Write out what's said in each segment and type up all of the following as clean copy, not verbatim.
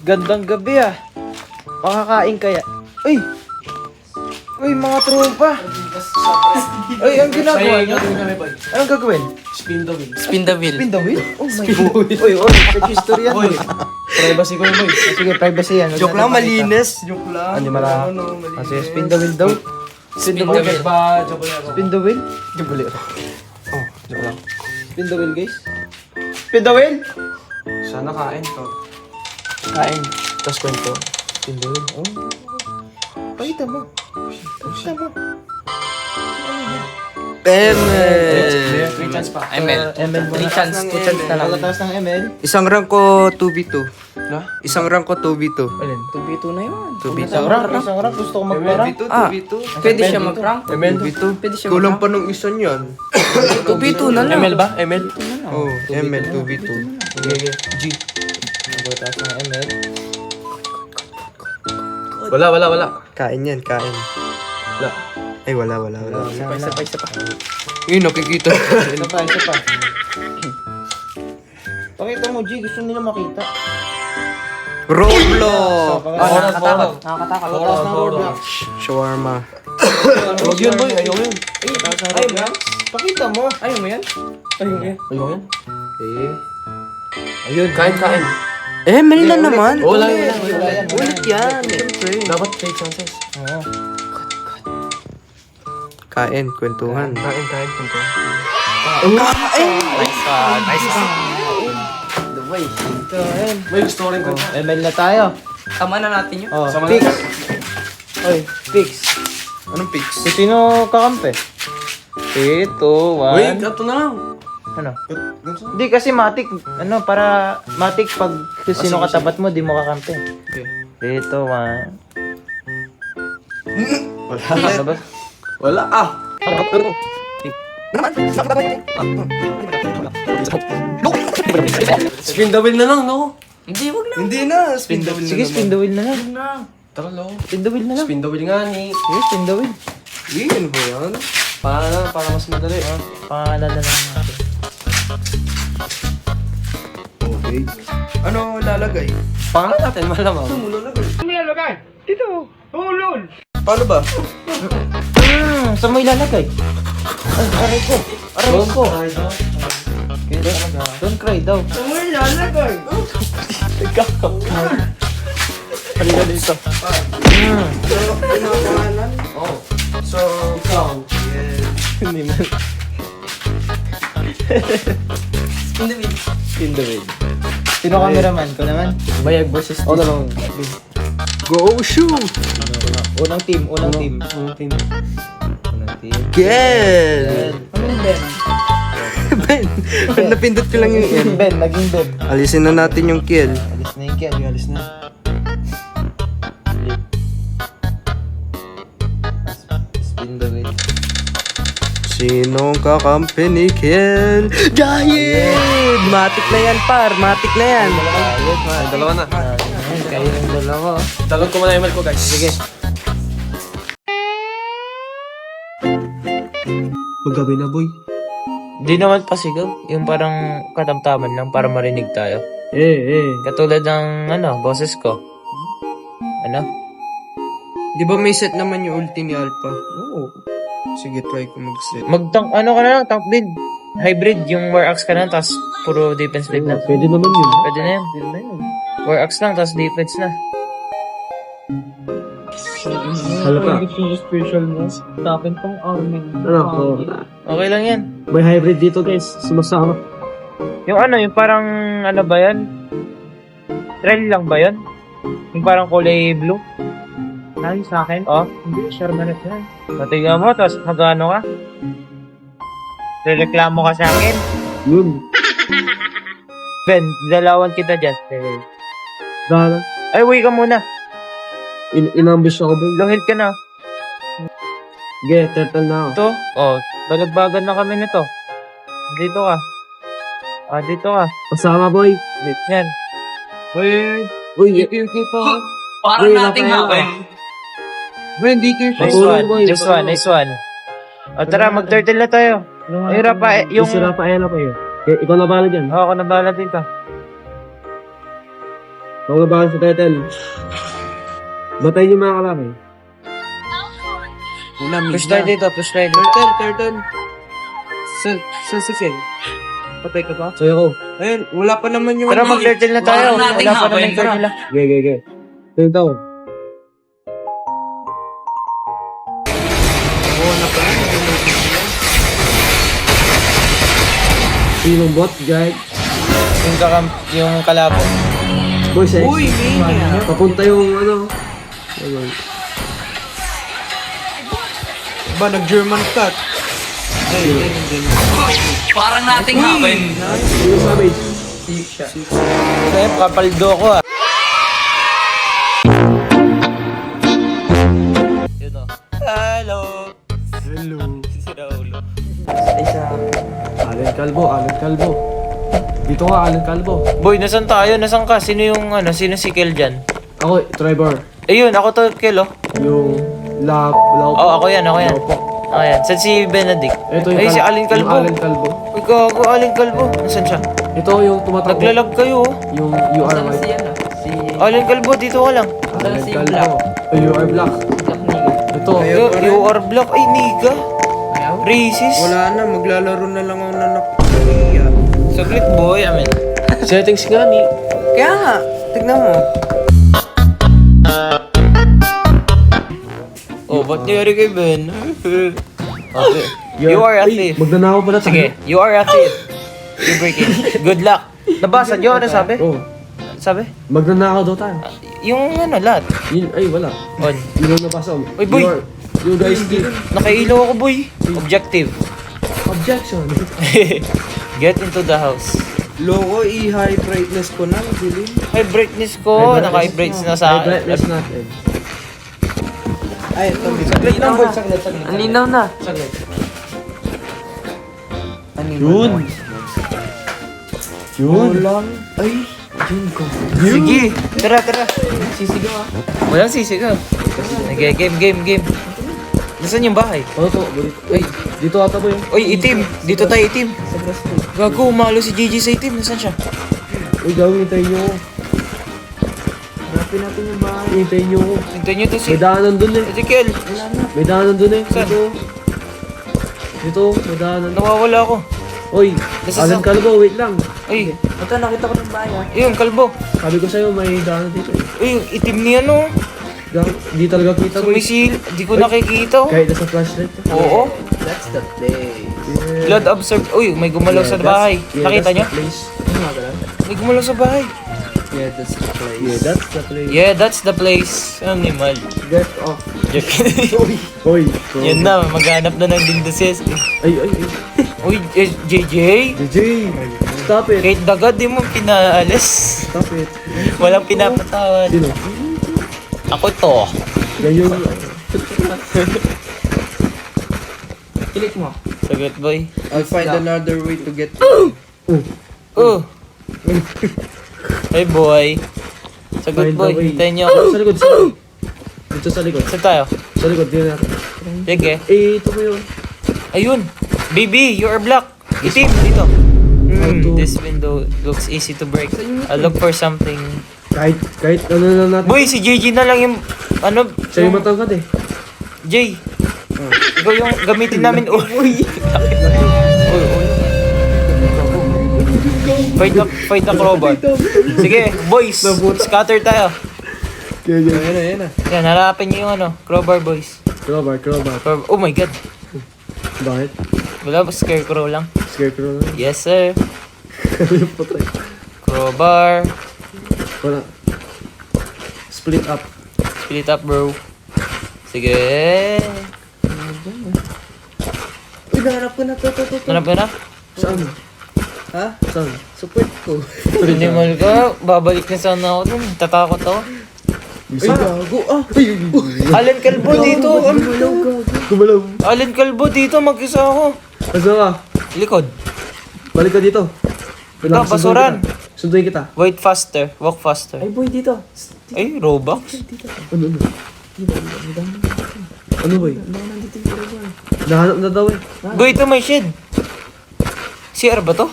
Gandang gabi ah. Makakain kaya? Uy! Uy, mga tropa! Uy, ang ginagawa nyo? Anong gagawin? Spin the wheel. Spin the wheel. Spin the wheel? Oh my God. Uy, search history yan. Uy, privacy ko yun, boy. Sige, privacy yan. Joke lang, malinis. Joke lang. Hindi mala. Kasi spin the wheel daw. Spin the wheel. Ba, joke lang. Spin the wheel? Jubali. Oh, joke lang. Spin the wheel, guys. Spin the wheel! Sana kain to. Kain. Tapos kwento. Spin the wheel. Oh. Pakita mo. Pakita mo. ML. 3 chance pa. ML. ML mo 3 na. chance, 2 chance na lang. Pagkataas ng ML. Isang rank ko 2v2. Na? Isang rank ko 2v2. Alin? 2v2 na yun. 2v2. Isang rank. Gusto ko magparang. Pwede siya mag-rank. ML 2v2. Pwede siya Kulang mag-rank. pa nung isa niyan. 2v2 na lang. ML ba? ML? Oh, ML 2v2. G. Pagkataas ng ML. Wala. Kain yan, kain. Wala. Ay, wala. Isa pa. Yun, nakikita. Isa pa. Pakita mo, G. Gusto nila makita. Roblox! Nakakatakot. Pagkataas ng Roblox. Shawarma. Huwag yun, boy. Ayaw yun. Ay, Max. Pakita mo. Ayaw mo yan? Ayaw yun. Ayun. Kain. ML na naman. Wala. Ulit yan. Siyempre. Dapat 3 chances. Oo. Kain, kwentuhan. Kain, kwento. Nice. The way. Kain. May gusto ko rin kwento. ML na tayo. Tama na natin yun. Oh, Sama fix. na. Oy, fix. Anong fix? Sino kakampi? 3, 2, Wait, 1. ito na lang. Ano? Hindi kasi matik. Ano, para matik pag sino katapat mo, di mo kakampi. Okay. 3, 2, 1. Wala ba? Wala. Spin the wheel na lang, no? Hindi, wag na. Hindi na. Spin the wheel Sige, spin the wheel na lang. Tara, lo. Spin the wheel na lang. Spin the wheel nga ni. Sige, spin the wheel. Yun ba yan? Para mas madali. Pangalan na lang natin. Okay. Ano lalagay? Pangalan natin, malamang. Paano ba? Saan mo ilalagay? Ay, aray ko. Aray ko. Don't cry daw. Saan mo ilalagay? Halika dito. Oh. So, count. Hindi man. Spin the wheel. Spin the wheel. Sino cameraman ko naman? Bayag versus team. Dalawang. Go shoot! Unang team. Unang team. Gel! Ben! Napindot ko lang yung L. Ben, naging Ben. Alisin na natin yung kill. Alis na yung Kel. Alis na. Spin the wheel. Sinong kakampi ni Kiel? Giant! Matik na yan, par. Matik na yan. Dalawa na. Kayo ng dalawa. Talog ko muna ML ko, guys. Sige. Paggabi na, boy. Di naman pasigaw. Yung parang katamtaman lang para marinig tayo. Katulad ng boses ko. Ano? Di ba may set naman yung ulti ni Alpha? Oo. Sige, try ko mag-set. Tank ka na lang, tank build. Hybrid, yung war axe ka na, tapos puro defense build na. Pwede naman yun. Pwede na yan. War axe lang, tapos defense na. Halata. Special mo. Sa akin tong arming. Ano? Okay lang yan. May hybrid dito, guys. Sumasama. Yung yung parang, ba yan? Trail lang ba yan? Yung parang kulay blue? Ay, sa akin? Oh, Hindi, Shermanet yan. patiga mo, tapos magano ka? Reklamo ka sa akin? Yun. Ben, dalawan kita dyan. Dala. Ay, uwi ka muna. Inambis ako, boy. Low health ka na. Sige, turtle na ako. Ito? Oh, balagbagan na kami nito. Dito ka. Dito ka. Kasama, boy. Yan. Uy, Parang nating hapon. Boy, hindi kayo Nice one. Nice one. O tara, mag-turtle na tayo. Ay, Rapa, yung... Si Rafaela pa yun. Ikaw na bala dyan. Oo, ako na bahala dito. Pangabahan sa turtle. Batayin yung mga kalaki. Push tayo dito, push tayo dito. Turtle. Sa Ken. Patay ka ba? Sa'yo ko. Ayun, wala pa naman yung... Tara, mag-turtle na tayo. Parang nating Wala pa habay, naman yung tara. nila. Ge. Tingnan ko. Sinong bot, guard? Yung kalabo. Boys, eh. Uy, Mania! Papunta yung ano. Ayun. Ba, nag-German cut. Parang nating habay. Yung savage. Kaya, kapaldo ko ah. Yun o. Hello. Si Raulo. Alan Calvo. Dito ka, Alan Calvo. Boy, nasan tayo? Nasan ka? Sino yung ano? Sino si Kel dyan? Ako, Trevor. Ayun, ako to Kel oh. Yung Lao. Oh, ako yan. Ako yan. Saan si Benedict? Ito yung Ay, si Alin Yung Calvo. Alan Calvo. Uy, gago, Alin Calvo. Nasan siya? Ito yung tumatakbo. Naglalag kayo oh. Yung UR Saan white. si yan ah? Si... Alin Calvo, dito ka lang. Saan Alan si Calvo. Black? UR black. Black nigga. Ito. You are black. Ay, niga. Ayaw? Racist. Wala na, maglalaro na lang ako na Saglit boy, amen. Settings nga ni. Kaya nga, tignan mo. Oh, ba't niyari kay Ben? Okay. You are a thief. Magnanakaw pala tayo. Sige, you are a thief. You break it. Good luck. Nabasa niyo ano sabi? Oh. Sabi? Magnanakaw daw tayo. Yung ano, lahat. Yun, ay wala. On. Yun ang nabasa mo. Uy, boy! You guys did. Nakailaw ako, boy. Objective. Objection. Get into the house. Loko, i-high brightness ko na, dilim. High brightness ko. Naka-high brightness na sa High brightness natin. Ay, ito. Saglit lang, boy. Saglit. Ang linaw na. Yun. Yun. Lang. Ay, Sige. Tara. Sisigaw ah. Walang sisigaw. Okay, game. Nasaan yung bahay? Ano to? Ay, dito ata ba yun? Uy, itim. Dito tayo itim. Gago, umalo si Gigi sa itim. Nasaan siya? Uy, gawin, hintayin nyo ko. hanapin natin yung bahay. Hintayin nyo ko. Hintayin nyo to si May daanan dun eh. Ezekiel. May daanan dun eh. Saan? Dito, may daanan. Nawawala ako. Oy, Nasa Alan sa- Calvo, wait lang. Uy, Ito, nakita ko ng bahay ah. ayun, kalbo. Sabi ko sa'yo, may daanan dito eh. Uy, yung itim niya no. Di talaga kita ko. Sumisil. Di ko nakikita oh. Kahit nasa flashlight. Oo. That's the place. Blood absorbed. Uy, may gumalaw sa bahay. Nakita nyo? May gumalaw sa bahay. Yeah, that's the place. Yeah, that's the place. Yeah, that's the place. Animal. Get off. Oy. Yan na, maghanap na ng dindoses. Ay. Uy, JJ. DJ, stop it. Kahit dagat, di mo pinaalis. Stop it. Walang pinapatawad. Sino? Ako to. Yan yung... Kilik mo. Sagot, boy. I'll find another way to get Oh. Hey, boy. Sagot, Find boy. the way. Hintayin niyo ako. Sa likod, sa likod. Dito sa likod. Saan tayo? Sa likod, dito natin. Sige. Eh, ito ba yun? Ayun. Baby, you are black. Itim, dito. This window looks easy to break. I'll look for something. Kahit ano na natin. Boy, si JJ na lang yung... Ano? Siya yung matangkad eh. Jay. Ikaw yung gamitin namin. Uy. Fight the crowbar. Sige, boys. Scatter tayo. Ayan na. Yan, harapin niyo yung ano. Crowbar, boys. Crowbar. Crowbar. Oh my God. Bakit? Wala ba? Scarecrow lang. Scarecrow na. Yes, sir. Patay. Crowbar. Wala. Split up. Split up, bro. Sige. Uy, nahanap ko na to. Hanap ka na? Saan? Ha? Saan? Support ko. Minimal ka. Babalik na sana ako dun. Tatakot ako. Ay, gago. Alan Calvo dito. Gumalaw. Alan Calvo dito. Mag-isa ako. Asa ka? Likod. Balik ka dito. Ah, basuran. Sunduin kita. Wait faster. Walk faster. Ay, boy, dito. Ay, Robux. Ano? Ano ba Nahanap na daw eh. Boy, ito may shed. CR ba to?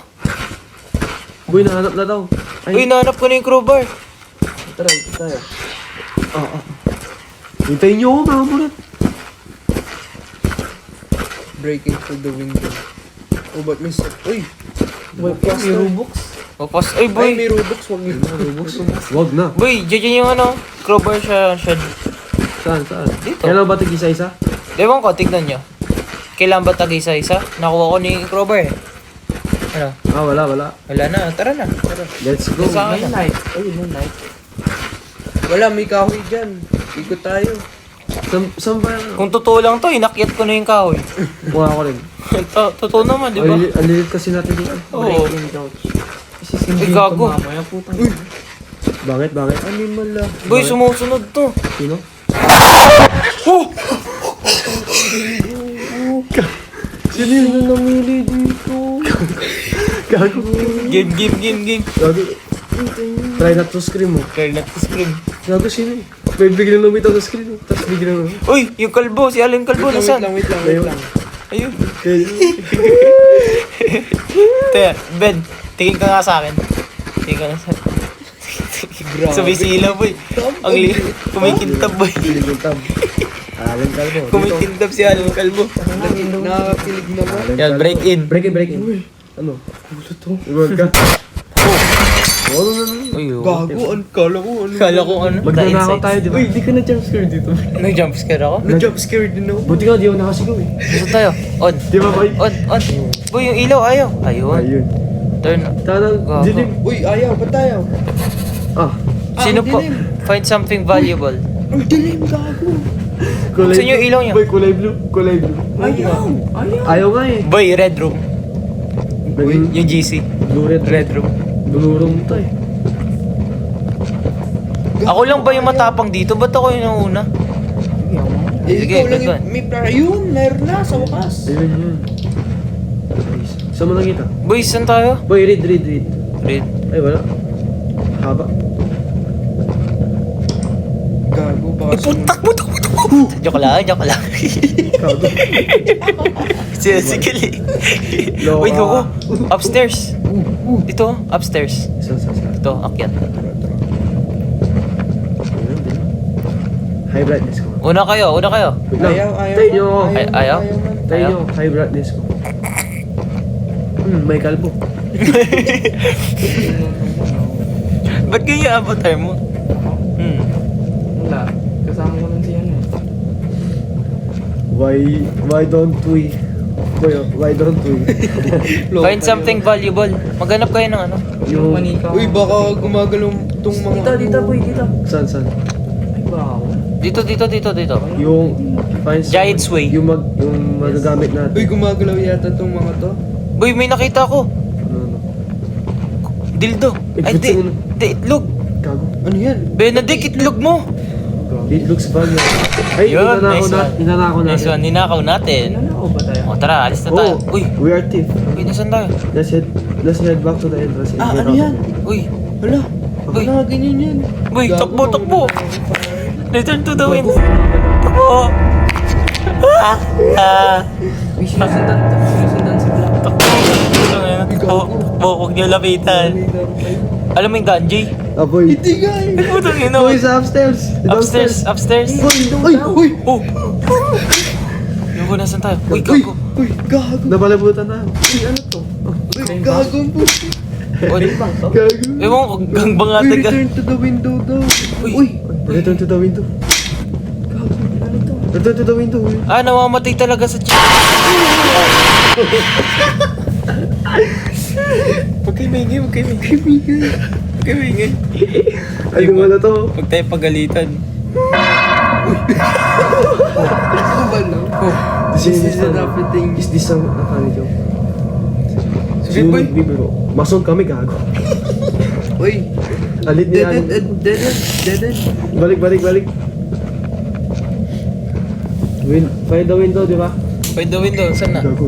Boy, nahanap na daw. Uy, nahanap ko na yung crowbar. Tara, ito tayo. Hintayin niyo ako, mga burat. Breaking through the window. Oh, ba't may Uy! May Robux. Papas. Ay, Ay, boy. may Robux. Huwag yun. Wag na. Boy, dyan yung ano, crowbar sa shed. Saan? Dito. Kailan ba tig-isa-isa? Ewan ko, tignan nyo. Kailan ba tag-isa-isa? Nakuha ko ni crowbar eh. Ano? Wala. Wala na, tara na. Tara. Let's go. Sa akin na. Night. Wala, may kahoy dyan. Ikot tayo. Saan ba yan? Kung totoo lang to, inakyat ko na yung kahoy. Mukha ko rin. Totoo naman, di ba? Ang lilit kasi natin dito. Oo. Isisimbihin Ay, gago. ko mamaya, putang. Bakit? Animal lang. Boy, sumusunod to. Sino? Sino yung namili dito? Gago. Game. Gago. Try not to scream mo. Try not to scream. Gago sino eh? Biglang lumitaw sa screen. Tapos biglang Uy, yung kalbo, si Alan Kalbo, nasan? Wait lang. Ayun. Okay. Teka, Ben, tingin ka nga sa akin. Tingin ka na sa akin. Sumisilaw, boy. Ang kumikintab, boy. Piliguntab. Alan Calvo. Kumikintab si Alan Kalbo. Nakakakilig naman. Yan, break in. Break in. Ano? Ulo to. Iwan ka. Uy, Gago, kala ko ano. Kala ko ano. Magnanakaw tayo, di ba? Uy, di ka na jump scare dito. Nag-jump scare ako. Nag-jump scare din ako. Buti ka, di ako nakasigaw eh. Gusto tayo. On. Di ba, boy? On. Boy, yung ilaw, ayaw. Ayun. Ayun. Turn. Tanang, Gago. dilim. Uy, ayaw, ba't tayo? Ah. Sino ang po? dilim. Find something valuable. Ang dilim, gago. Buksan niyo yung ilaw niya. Boy, kulay blue. Ayaw nga eh. Boy, red room. Naging Yung GC. blue red. Red room. Blue room to eh. Ako lang ba yung matapang dito? Ba't ako yung nauna? Sige, Ikaw lang good one. may yun, meron na sa wakas. Ayun. Nice. Saan mo nakita? Boy, saan tayo? Boy, read. Red. Ay, wala. Haba. Gago, baka Takbo. Joke lang. Gago. Sige. Loka. Wait, go. Upstairs. Dito, upstairs. Sa. Ito, akyat. High brightness ko. Una kayo. Wait lang. Ayaw. Tayo nyo. Ayaw? man. Tayo nyo. High brightness ko. May kalbo. Ba't ganyan avatar mo? Wala. Kasama ko lang siya eh. Why don't we? Boy, why don't we? Find something valuable. Maghanap kayo ng ano? Yung... Manika. Uy, baka gumagalaw tong mga... Dito, boy, dito. Saan? Ay, baka. Dito. Yung... Find Giant's Way. Yung magagamit natin. Uy, gumagalaw yata tong mga to. Boy, may nakita ko. Ano? Dildo. Ay, di, itlog. Gago. Ano yan? Benedict, itlog mo. It looks valuable. Ay, Yun, nice one. ninanakaw Nice natin. one, ninakaw natin. Ano ba tayo? O tara, alis na tayo. Oh, Uy, we are thief. nasan tayo? Let's head back to the entrance. and get Ano out. yan? Uy, Hala, Uy. baka ganyan yan. boy, Gago. takbo. Return to the wind. Takbo. Uy, sinusundan si Black. Takbo, huwag niyo lapitan. Alam mo yung ganjay? Ah, boy. Hindi nga eh. Putang ina. Boy, sa upstairs. Upstairs. Uy, Oh. Yung nasan tayo? Uy, gago. Uy, gago. Nabalabutan na. Uy, ano to? Uy, gago ang puso. Gago. Ewan ko, gangbang Uy, ate ka. return to the window daw. Uy. Return to the window. Return to the window. Ah, namamatay talaga sa chat. Huwag kayo maingay. Ay, wala to. Huwag tayo pagalitan. This is the thing. Is this ang nakani joke? Sige, boy. Bibiro. Masog kami, gago. Uy, Alit niya. dead end. Balik. Find the window, di ba? Find the window, saan na? Gago.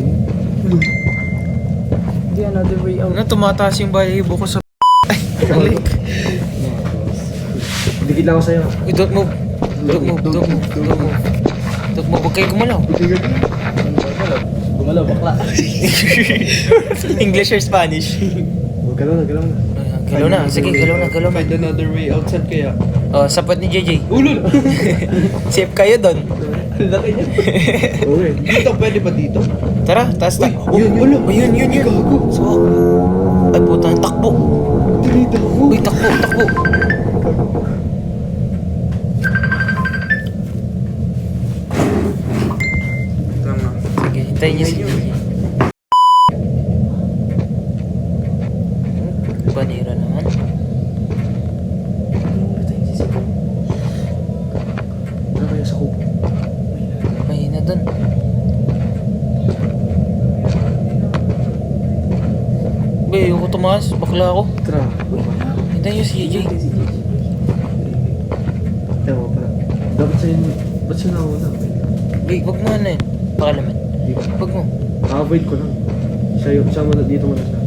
Hindi, another way out. Ano, tumataas yung balibo ko sa balik. Dikit lang ako sa'yo. Uy, don't move. Huwag kayo gumalaw. Gumalaw, bakla. English or Spanish? Huwag ka lang. Galaw na. Sige, galaw na. Find another way out. Saan kaya? Oh, sapat ni JJ. Ulul! Safe kayo doon. Okay. Dito, pwede ba dito? Tara, taas na. Yun. Yun. So, ay puta, takbo. Uy, takbo. Sige, hintayin niyo si JJ. Banira naman. Ano kaya sa kubo? Mahina doon. Be, ayoko tumaas. Bakla ako. Tara. Hintayin niyo si JJ. Ewan pala. Dapat sa'yo, ba't siya nauna? Be, wag mo ano yun. Pakalaman. Di ba? Wag mo. Avoid ko lang. Siya muna dito muna siya.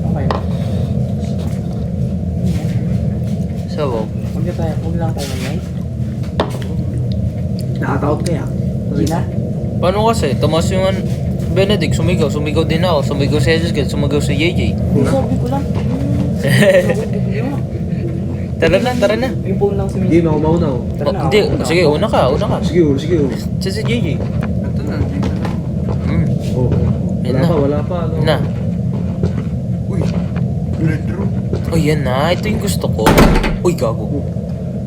Okay na. So, Huwag lang tayo mamay. Nakatakot kaya? Hindi na. paano kasi? Tumas yung Benedict, sumigaw din ako. Sumigaw si Jesus, sumigaw si JJ. Sabi ko lang. Tara na. Yung phone lang si Hindi, mauna ako. Hindi, sige, una ka. Sige. Si JJ. Ito na, dito na. Oo. Yan na. Wala pa. Ano? Na. Uy, red room. Oh, yan na. Ito yung gusto ko. Uy, gago.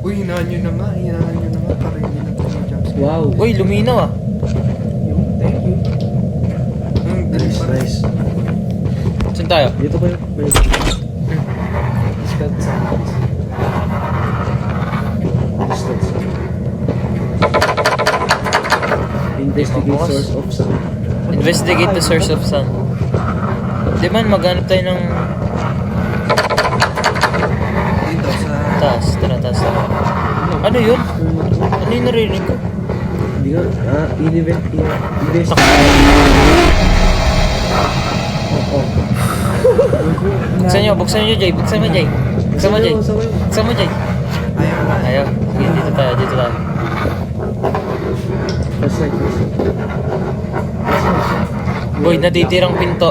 Uy, hinaan nyo na nga. Para hindi na tayo jumpscare. Wow. Uy, luminaw ah. Thank you. Nice. Saan tayo? Dito kayo. Discount sa Investigate Bukas. source of sound. Investigate the source of sound. Di man, maghanap tayo ng Dito sa... taas. Tara, taas. Ano yun? Ano yung narinig ko? Hindi nga. Investigate. Buksan nyo, Jay. Buksan mo, Jay. Ayaw. Sige, dito tayo. That's right. Boy, natitirang pinto.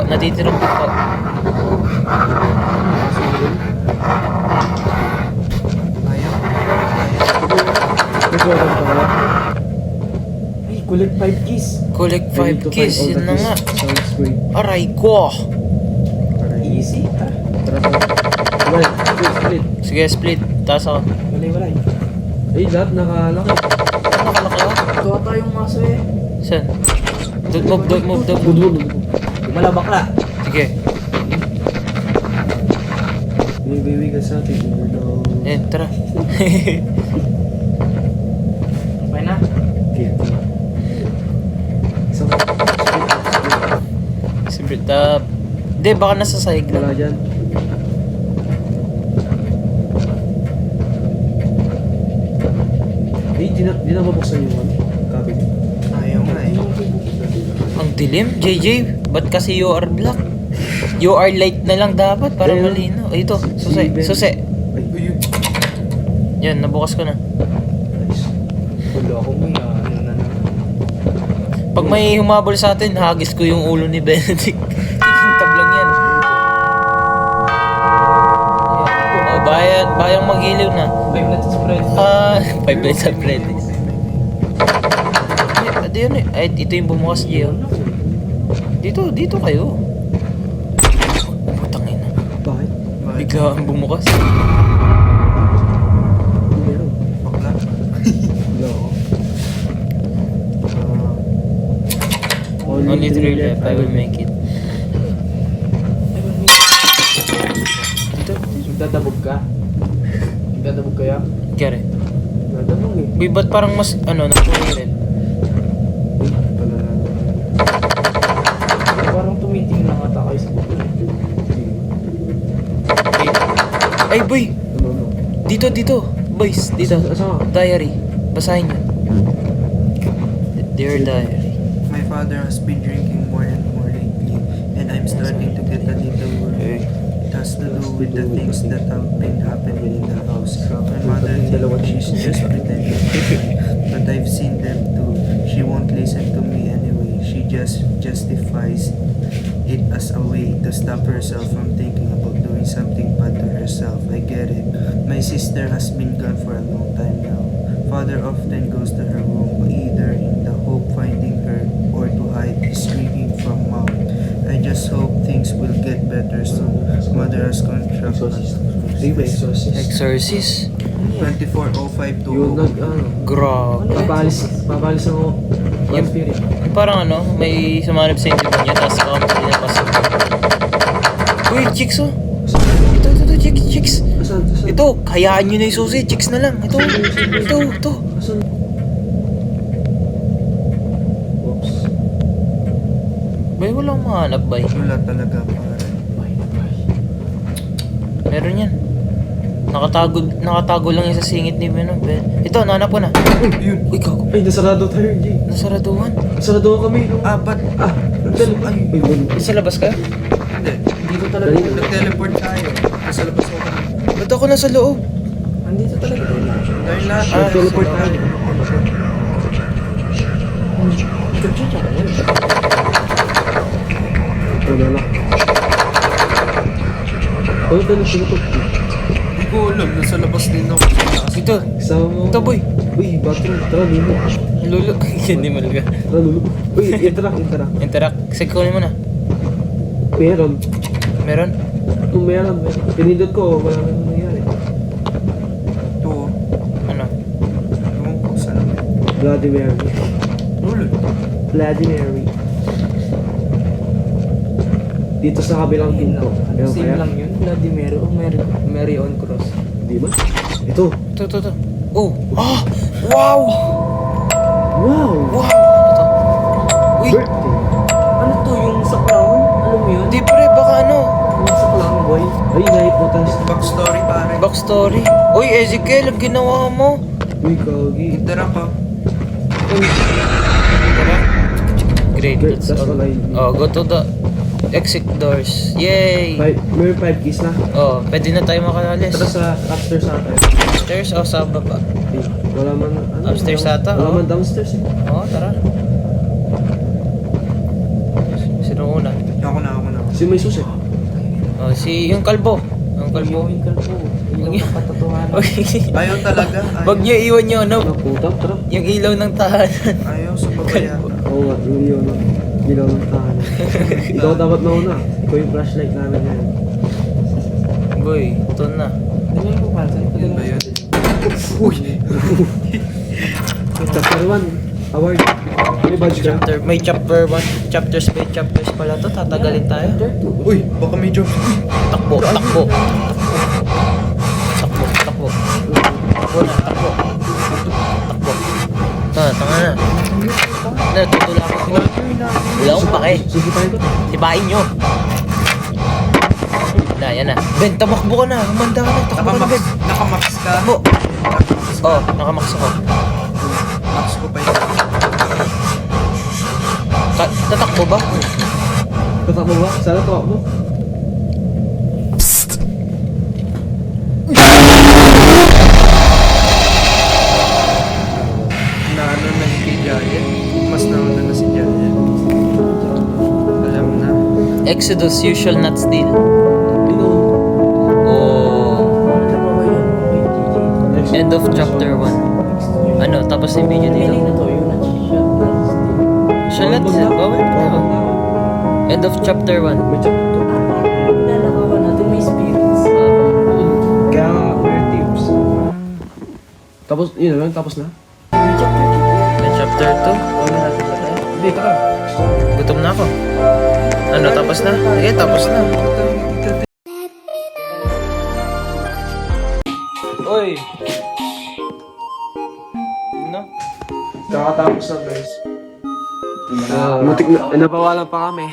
Nagwagan pa kaya? Hey, collect 5 keys. Collect We need 5 to keys. find all Yun the na nga. keys. Sounds great. Aray ko. Easy. Tara. Split. Sige, split. Taas ako. Walay. Eh, lahat nakalaki. Nakalaki ako. Tuwa tayong maso eh. Saan? Don't move. Budbud. Wala bakla. Sige. Binibiwi ka sa atin. Eh, tara. Okay na. Okay. So, Siyempre, hindi, baka nasa sahig wala lang. dyan. Eh, di na mabuksan yung ano? Cabinet. Ayaw nga eh. Ang dilim, JJ. Ba't kasi you are black? You are light na lang dapat para Ayun. malino. Ay, ito. Susi. Ay, Uy, Yan, nabukas ko na. nice. Wala ako may ano na. Pag may humabol sa atin, hagis ko yung ulo ni Benedict. Tab lang yan. Oh, bayang magiliw na. 5 minutes spread. 5 minutes of Freddy's. Ito yun eh. Ay, ito yung bumukas, Gio. Dito kayo. Putang ina. Bakit? Bigla ang bumukas. Meron. bakla. Wala ako. Only 3 left, I will make it. Magdadabog ka. Magdadabog kaya? Kaya Magdadabog eh. Uy, ba't parang mas, napulirin? Pala. Parang tumitingin lang ata kayo sa buto. Ay, boy! Ano? Dito! Boys, dito. Asa ka? Diary. Basahin nyo. Dear diary. My father has been drinking more and more lately, and I'm starting to get a little worried. It has to do with the things that have been happening in the house. My mother thinks she's just pretending, but I've seen them too. She won't listen to me anyways. She just justifies it as a way to stop herself from thinking about doing something bad to herself. I get it. My sister has been gone for a long time now. Father often goes to her room either in the hope finding her or to hide screaming from mom. I just hope things will get better soon. Mother has contracted Di ba, exorcist? Exorcist? 24:05 Yung nag, ano, Grabe. papalis ako. Yung- Spirit. Parang ano, may sumanib sa inyo niya, tapos kakamali na pasok. Uy, chicks oh. Ito, chicks. Asan? Ito, hayaan nyo na yung susi, chicks na lang. Ito. Asan? Oops. Bay, walang mahanap, bay. Wala talaga pare. Meron yan. Nakatago lang yung sa singit ni Venom. Ito, nanap ko na. Uy, gago. Ay, nasarado tayo, Jay. Nasaraduhan. Nasarado kami. No? Ba't? Nandun. Ay, Sa labas ka? Hindi. dito talaga. Nag-teleport tayo. Nasa labas ako. Ba't ako nasa loob? Andito talaga. Dahil lahat. Teleport tayo. Wala lang. Oh, dali, sinutok. Hindi ko alam. Nasa labas din ako. Ito. Kasama mo. Ito, boy. Uy, bathroom. Tara, lulo. Lolo. Hindi malaga. Tara, lulo. Uy, interact. Interact. Sige, kunin mo na. Meron. Meron? Kung meron. Pinindot ko, wala nang nangyari. Ito. Ano? Ewan ko. Saan naman? Bloody Mary. Ulo. Bloody Mary. Dito sa kabilang pinto. Ano Same kaya? lang yun. Bloody Mary o Mary on cross. Di ba? Ito. Ito. Oh! Ah! Wow! Wow! Wow! Ano to? Uy! Birthday. Ano to? Yung sa clown? Alam mo yun? Hindi pre, baka ano? Yung sa clown boy? Ay, naiputas. Backstory pare. Backstory. Uy, Ezekiel, ang ginawa mo. Uy, kagi. Interact ka. Tara. Great. Great, Let's that's go. all I need. Oh, go to the exit doors. Yay! Meron 5 keys na. Oh, pwede na tayo makaalis. Tara sa upstairs ata. Upstairs o sa baba? Wala man, ano? Upstairs ata, Wala oh. man downstairs eh. Oo, tara. Sino una? Ako na. Si may sus eh. Oh, si yung kalbo. Yung kalbo. Yung kalpo. Yung Yung- kapatotohanan. Ayaw talaga. Ayaw. Wag niyo iwan yung ano, Ano, puta, tara. yung ilaw ng tahanan. Ayaw sa babayan. Oo nga, yun na. Bilaw ng tahanan. Ikaw dapat mauna. Ikaw yung flashlight namin ngayon. Boy, ito na. Dalawa ko para sa'yo. Yun ba yun? Chapter 1. Award. May badge ka? May chapter 1, chapters by chapters pala to. Tatagalin tayo. Uy, baka may joke. Takbo. Takbo na, takbo. Tanga na. Natutulak ako. Wala akong pake. Sige tayo ko. Sipain nyo. Yan na. Ben, tamakbo ka na. Humanda ka na. Takbo ka na, Ben. Nakamax ka. Takbo. Oh, nakamax ako. Max ko pa yun. Tatakbo ba? Tatak mo ba? Sana tatak mo. Naano na si Giant. Mas nauna na si Giant. Alam na. Exodus, you shall not steal. Ino. Oh. Ano ba yun? Okay, GG. End of chapter 1. Ano, tapos yung video Meaning dito. na to, yung nag-shot. Shall not steal. Bawal na. End of chapter 1. May chapter 2. Nalakawan natin, may spirits. Kaya nga, we're teams. Tapos, yun na lang, tapos na. May chapter 2. Ano natin ba tayo? Hindi, tara. Gutom na ako. Ano, tapos na? Sige, tapos na. Oy! No? Kakatapos na, guys. Mutik na, napawalan pa kami.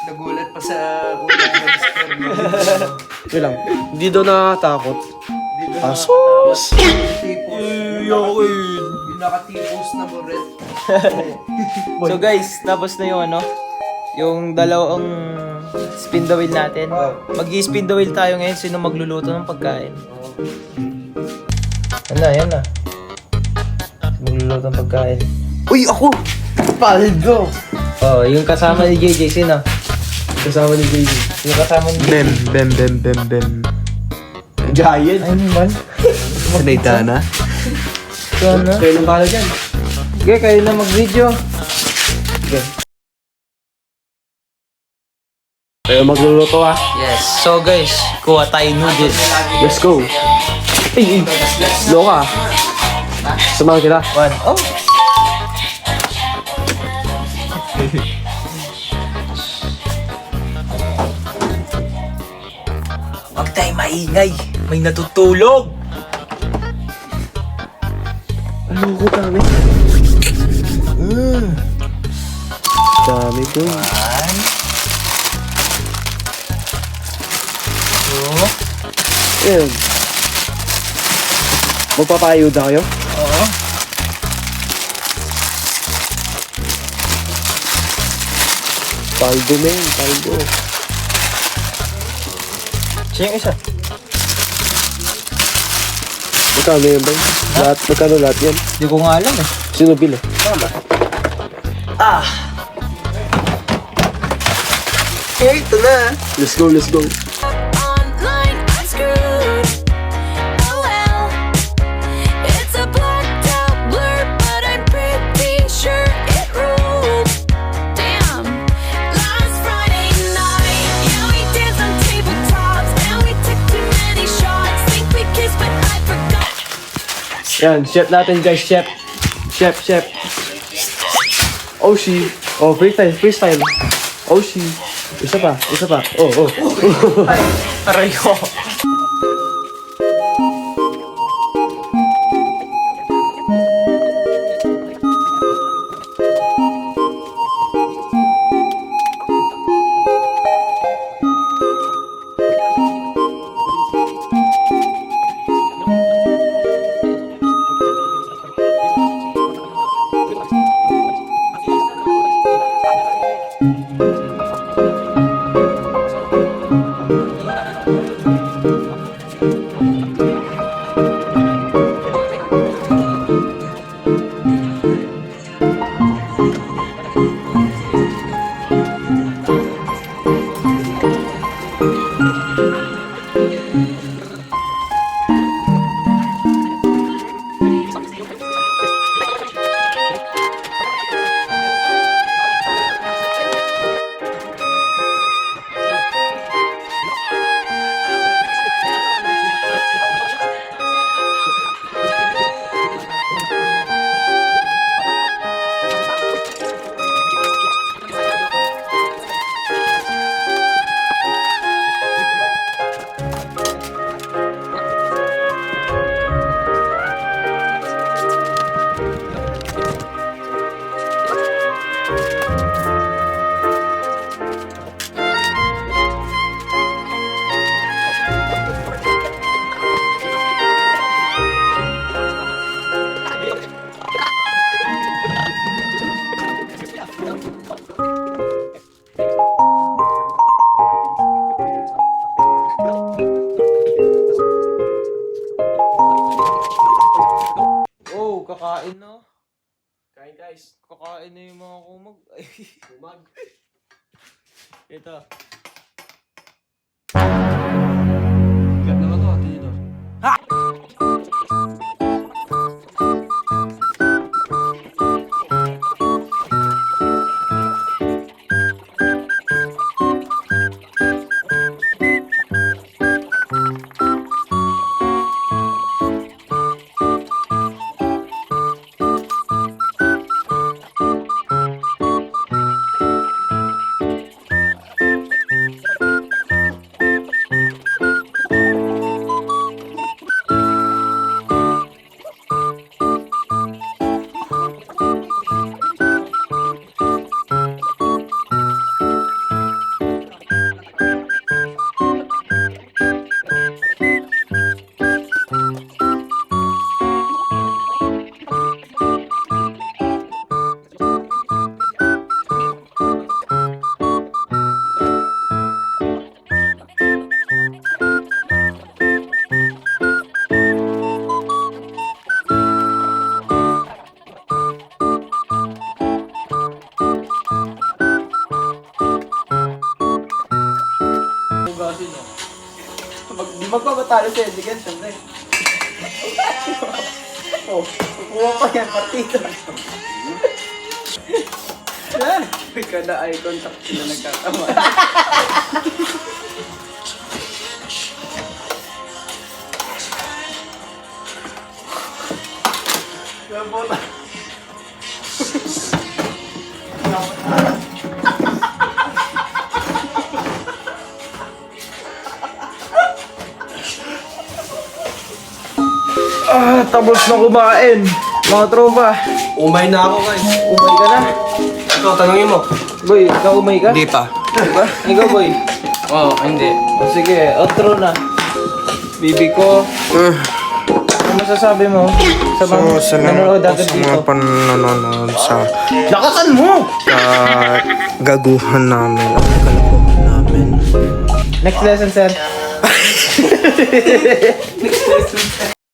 Nagulat pa sa unang score. Yun lang, hindi daw nakakatakot. Asos! Yung nakatipos na moret. So guys, tapos na yung ano, yung dalawang spin the wheel natin. Mag-i-spin the wheel tayo ngayon, sino magluluto ng pagkain. Yan na. Magluluto ng pagkain. Uy, ako! Paldo. Oh, yung kasama ni JJ, sino? Kasama ni JJ. Yung kasama ni JJ. Bem. Giant. Ay, naman. Salita na. So, ano? Kayo nang bahala dyan. Okay, kayo na mag-video. Okay. Kayo magluluto ah. Yes. So, guys, kuha tayo noodles. Let's go. Ay. Loka. Samahan kita. 1. Oh. Huwag tayo maingay. May natutulog. Ano ko dami? Dami ko. 1, 2. Ayan. Magpapayuda kayo? Oo. Paldo men, paldo. Siya yung isa. Magkano yan ba? Lahat, magkano lahat yan? Hindi ko nga alam eh. Sino bili? Ah! Okay, ito na. Let's go, let's go. Online, I'm screwed. Oh well, it's a blacked out blur, but I'm pretty sure it ruled. Damn, last Friday night, yeah, we danced on tabletops, and we took too many shots. Think we kissed, but I forgot. Yan, chef natin guys, chef. Chef. Oshi. Oh, freestyle. Oshi. Isa pa. Oh. Aray ko. Oh, kakain na. Kain guys. Kakain na yung mga kumag. Ay. Kumag. Ito. Ganda naman to, dito. Di magpabatalo sa Edigan, syempre. Oh, kukuha pa yan, partida. Yan. Kada eye contact sila nagkatama. Tapos na kumain. Mga tropa. Umay na ako guys. Umay ka na. Ikaw, tanongin mo. Boy, ikaw umay ka? Hindi pa. Diba? Ikaw, boy. Oo, hindi. O sige, outro na. Bibi ko, ano masasabi mo sa mga nanonood agad dito? panonood sa Lakasan mo! gaguhan namin at kalokohan namin. Next lesson, sir.